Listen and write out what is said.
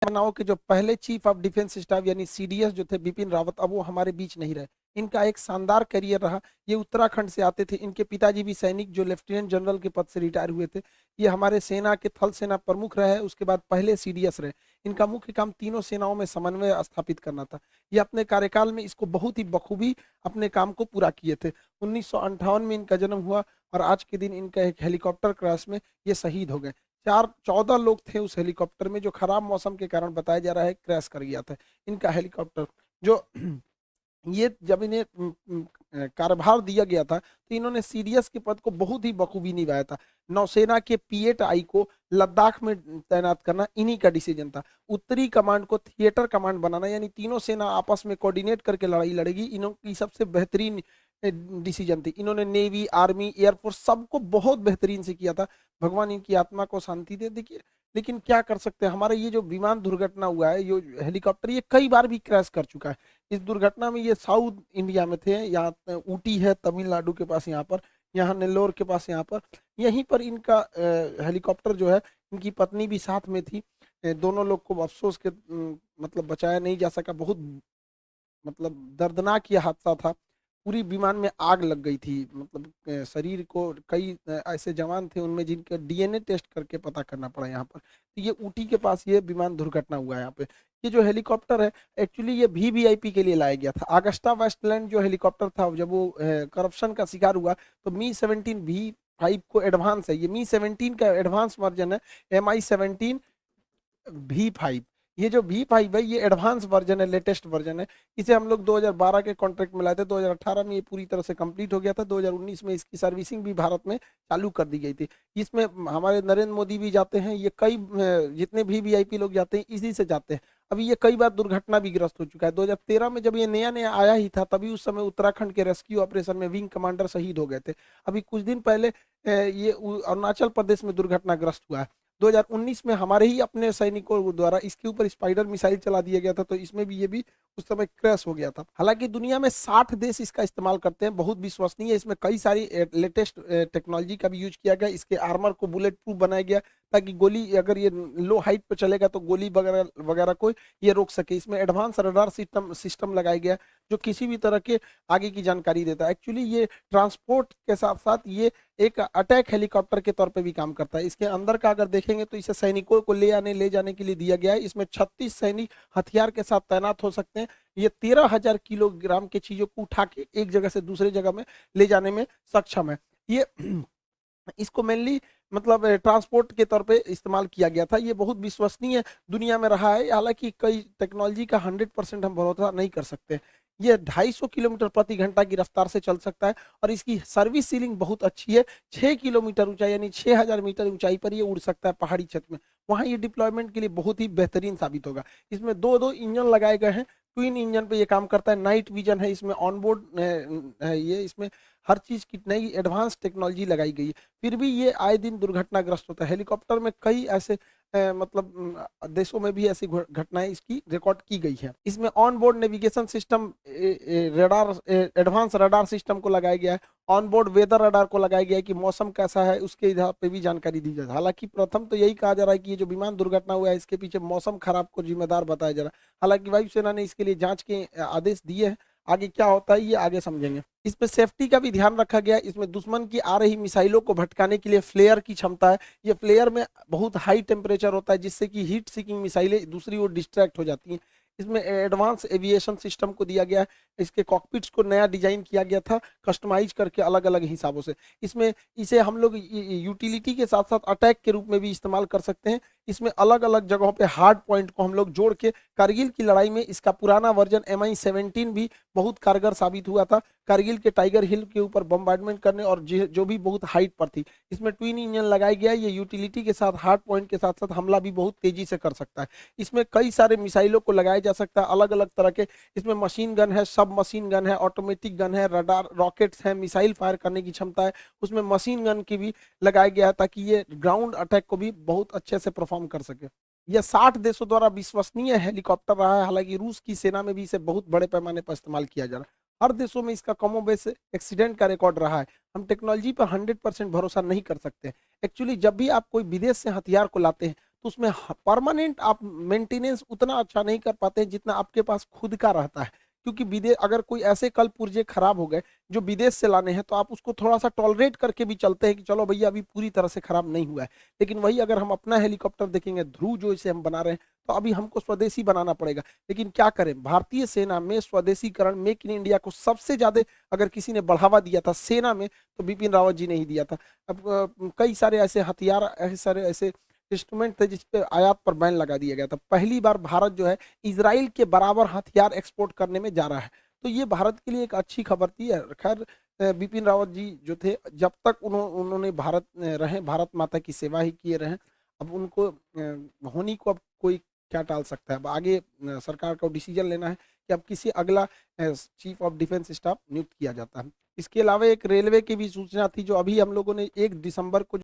सेनाओं के जो पहले चीफ ऑफ डिफेंस स्टाफ यानी सीडीएस जो थे बिपिन रावत, अब वो हमारे बीच नहीं रहे। इनका एक शानदार करियर रहा। ये उत्तराखंड से आते थे। इनके पिताजी भी सैनिक जो लेफ्टिनेंट जनरल के पद से रिटायर हुए थे। ये हमारे सेना के थल सेना प्रमुख रहे, उसके बाद पहले सीडीएस रहे। इनका मुख्य काम तीनों सेनाओं में समन्वय स्थापित करना था। ये अपने कार्यकाल में इसको बहुत ही बखूबी अपने काम को पूरा किए थे। 1958 में इनका जन्म हुआ और आज के दिन इनका एक हेलीकॉप्टर क्रैश में ये शहीद हो गए। 14 लोग थे उस हेलीकॉप्टर में, जो खराब मौसम के कारण बताया जा रहा है क्रैश कर गया था इनका हेलीकॉप्टर। जो ये जब इन्हें कार्यभार दिया गया था तो इन्होंने सीडीएस के पद को बहुत ही बखूबी निभाया था। नौसेना के पीएट-आई को लद्दाख में तैनात करना इन्हीं का डिसीजन था। उत्तरी कमांड को थिएटर कमांड बनाना, यानी तीनों सेना आपस में कोऑर्डिनेट करके लड़ाई लड़ेगी, इनकी सबसे बेहतरीन डिसीजन थी। इन्होंने नेवी, आर्मी, एयरफोर्स सबको बहुत बेहतरीन से किया था। भगवान इनकी आत्मा को शांति दे। देखिए, लेकिन क्या कर सकते हैं, हमारा ये जो विमान दुर्घटना हुआ है, ये हेलीकॉप्टर ये कई बार भी क्रैश कर चुका है। इस दुर्घटना में ये साउथ इंडिया में थे, यहाँ ऊटी है तमिलनाडु के पास, यहाँ पर, यहाँ नेल्लोर के पास, यहाँ पर, यहीं पर इनका हेलीकॉप्टर जो है, इनकी पत्नी भी साथ में थी। दोनों लोग को अफसोस के मतलब बचाया नहीं जा सका। बहुत मतलब दर्दनाक ये हादसा था। पूरी विमान में आग लग गई थी। मतलब शरीर को कई ऐसे जवान थे उनमें जिनके डीएनए टेस्ट करके पता करना पड़ा यहाँ पर। तो ये ऊटी के पास ये विमान दुर्घटना हुआ है यहाँ पे। ये जो हेलीकॉप्टर है एक्चुअली ये वीवीआईपी के लिए लाया गया था। अगस्टा वेस्टलैंड जो हेलीकॉप्टर था, जब वो करप्शन का शिकार हुआ तो मी-17 V5 को एडवांस है, ये मी-17 का एडवांस वर्जन है, MI-17 V5। ये जो V5 है ये एडवांस वर्जन है, लेटेस्ट वर्जन है। इसे हम लोग 2012 के कॉन्ट्रैक्ट में लाए थे। 2018 में ये पूरी तरह से कंप्लीट हो गया था। 2019 में इसकी सर्विसिंग भी भारत में चालू कर दी गई थी। इसमें हमारे नरेंद्र मोदी भी जाते हैं। ये कई जितने भी वीआईपी लोग जाते हैं इसी से जाते हैं। अभी ये कई बार दुर्घटना भी ग्रस्त हो चुका है। 2013 में जब ये नया नया आया ही था, तभी उस समय उत्तराखंड के रेस्क्यू ऑपरेशन में विंग कमांडर शहीद हो गए थे। अभी कुछ दिन पहले ये अरुणाचल प्रदेश में दुर्घटनाग्रस्त हुआ है। 2019 में हमारे ही अपने सैनिकों द्वारा इसके ऊपर स्पाइडर मिसाइल चला दिया गया था, तो इसमें भी ये भी उस समय क्रैश हो गया था। हालांकि दुनिया में 60 देश इसका इस्तेमाल करते हैं, बहुत विश्वसनीय है। इसमें कई सारी लेटेस्ट टेक्नोलॉजी का भी यूज किया गया। इसके आर्मर को बुलेट प्रूफ बनाया गया ताकि गोली, अगर ये लो हाइट पर चलेगा तो गोली वगैरह वगैरह को ये रोक सके। इसमें एडवांस रडार सिस्टम लगाया गया जो किसी भी तरह के आगे की जानकारी देता है। एक्चुअली ये ट्रांसपोर्ट के साथ साथ ये एक अटैक हेलीकॉप्टर के तौर पे भी काम करता है। इसके अंदर का अगर देखेंगे तो इसे सैनिकों को ले जाने के लिए दिया गया है। इसमें 36 सैनिक हथियार के साथ तैनात हो सकते हैं। ये 13,000 किलोग्राम की चीजों को उठा के एक जगह से दूसरे जगह में ले जाने में सक्षम है। ये इसको मेनली मतलब ट्रांसपोर्ट के तौर पे इस्तेमाल किया गया था। ये बहुत विश्वसनीय दुनिया में रहा है। हालांकि कई टेक्नोलॉजी का 100% हम भरोसा नहीं कर सकते। ये 250 किलोमीटर प्रति घंटा की रफ्तार से चल सकता है और इसकी सर्विस सीलिंग बहुत अच्छी है। 6 किलोमीटर ऊंचाई यानी 6000 मीटर ऊंचाई पर ये उड़ सकता है पहाड़ी क्षेत्र में। वहाँ ये डिप्लॉयमेंट के लिए बहुत ही बेहतरीन साबित होगा। इसमें दो इंजन लगाए गए हैं। ट्विन इंजन पे ये काम करता है। नाइट विजन है इसमें, ऑनबोर्ड है ये, इसमें हर चीज की नई एडवांस टेक्नोलॉजी लगाई गई है। फिर भी ये आए दिन दुर्घटनाग्रस्त होता है। हेलीकॉप्टर में कई ऐसे मतलब देशों में भी ऐसी घटनाएं इसकी रिकॉर्ड की गई है। इसमें on board navigation system, radar, advance radar system को लगाया गया है। ऑन बोर्ड वेदर रडार को लगाया गया है कि मौसम कैसा है उसके आधार पे भी जानकारी दी जाए। हालांकि प्रथम तो यही कहा जा रहा है कि ये जो विमान दुर्घटना हुआ है इसके पीछे मौसम खराब को जिम्मेदार बताया जा रहा है। हालांकि वायुसेना ने इसके लिए जांच के आदेश दिए हैं। आगे क्या होता है ये आगे समझेंगे। इसमें सेफ्टी का भी ध्यान रखा गया है। इसमें दुश्मन की आ रही मिसाइलों को भटकाने के लिए फ्लेयर की क्षमता है। ये फ्लेयर में बहुत हाई टेम्परेचर होता है जिससे कि हीट सीकिंग मिसाइलें दूसरी ओर डिस्ट्रैक्ट हो जाती हैं। इसमें एडवांस एविएशन सिस्टम को दिया गया है। इसके कॉकपिट्स को नया डिजाइन किया गया था, कस्टमाइज करके अलग अलग हिसाबों से। इसमें इसे हम लोग यूटिलिटी के साथ साथ अटैक के रूप में भी इस्तेमाल कर सकते हैं। इसमें अलग अलग जगहों पे हार्ड पॉइंट को हम लोग जोड़ के, कारगिल की लड़ाई में इसका पुराना वर्जन MI-17 भी बहुत कारगर साबित हुआ था, कारगिल के टाइगर हिल के ऊपर बम्बार्डमेंट करने, और जो भी बहुत हाइट पर थी। इसमें ट्विन इंजन लगाया गया है। ये यूटिलिटी के साथ हार्ड पॉइंट के साथ साथ हमला भी बहुत तेजी से कर सकता है। इसमें कई सारे मिसाइलों को लगाया जा सकता है अलग अलग तरह के। इसमें मशीन गन है, सब मशीन गन है, ऑटोमेटिक गन है, रडार, रॉकेट्स है, मिसाइल फायर करने की क्षमता है। उसमें मशीन गन की भी लगाया गया है ताकि ये ग्राउंड अटैक को भी बहुत अच्छे से परफॉर्म कर सके। यह 60 देशों द्वारा विश्वसनीय हेलीकॉप्टर रहा है। हालांकि रूस की सेना में भी इसे बहुत बड़े पैमाने पर इस्तेमाल किया जा रहा है। हर देशों में इसका कमोबेश एक्सीडेंट का रिकॉर्ड रहा है। हम टेक्नोलॉजी पर 100% भरोसा नहीं कर सकते। एक्चुअली जब भी आप कोई विदेश से हथियार को लाते हैं तो उसमें परमानेंट आप मेंटेनेंस उतना अच्छा नहीं कर पाते हैं जितना आपके पास खुद का रहता है। क्योंकि विदेश अगर कोई ऐसे कल पुर्जे खराब हो गए जो विदेश से लाने हैं, तो आप उसको थोड़ा सा टॉलरेट करके भी चलते हैं कि चलो भैया अभी पूरी तरह से खराब नहीं हुआ है। लेकिन वही अगर हम अपना हेलीकॉप्टर देखेंगे, ध्रुव जो इसे हम बना रहे हैं, तो अभी हमको स्वदेशी बनाना पड़ेगा। लेकिन क्या करें, भारतीय सेना में स्वदेशीकरण, मेक इन इंडिया को सबसे ज्यादा अगर किसी ने बढ़ावा दिया था सेना में, तो बिपिन रावत जी ने ही दिया था। अब कई सारे ऐसे हथियार, ऐसे सारे ऐसे इंस्ट्रूमेंट थे जिसपे आयात पर बैन लगा दिया गया था। पहली बार भारत जो है इजराइल के बराबर हथियार एक्सपोर्ट करने में जा रहा है। तो ये भारत के लिए एक अच्छी खबर थी। खैर, बिपिन रावत जी जो थे, जब तक उन्होंने भारत रहे, भारत माता की सेवा ही किए रहे। अब उनको होनी को अब कोई क्या टाल सकता है। अब आगे सरकार को डिसीजन लेना है कि अब किसी अगला चीफ ऑफ डिफेंस स्टाफ नियुक्त किया जाता है। इसके अलावा एक रेलवे की भी सूचना थी, जो अभी हम लोगों ने 1 दिसंबर को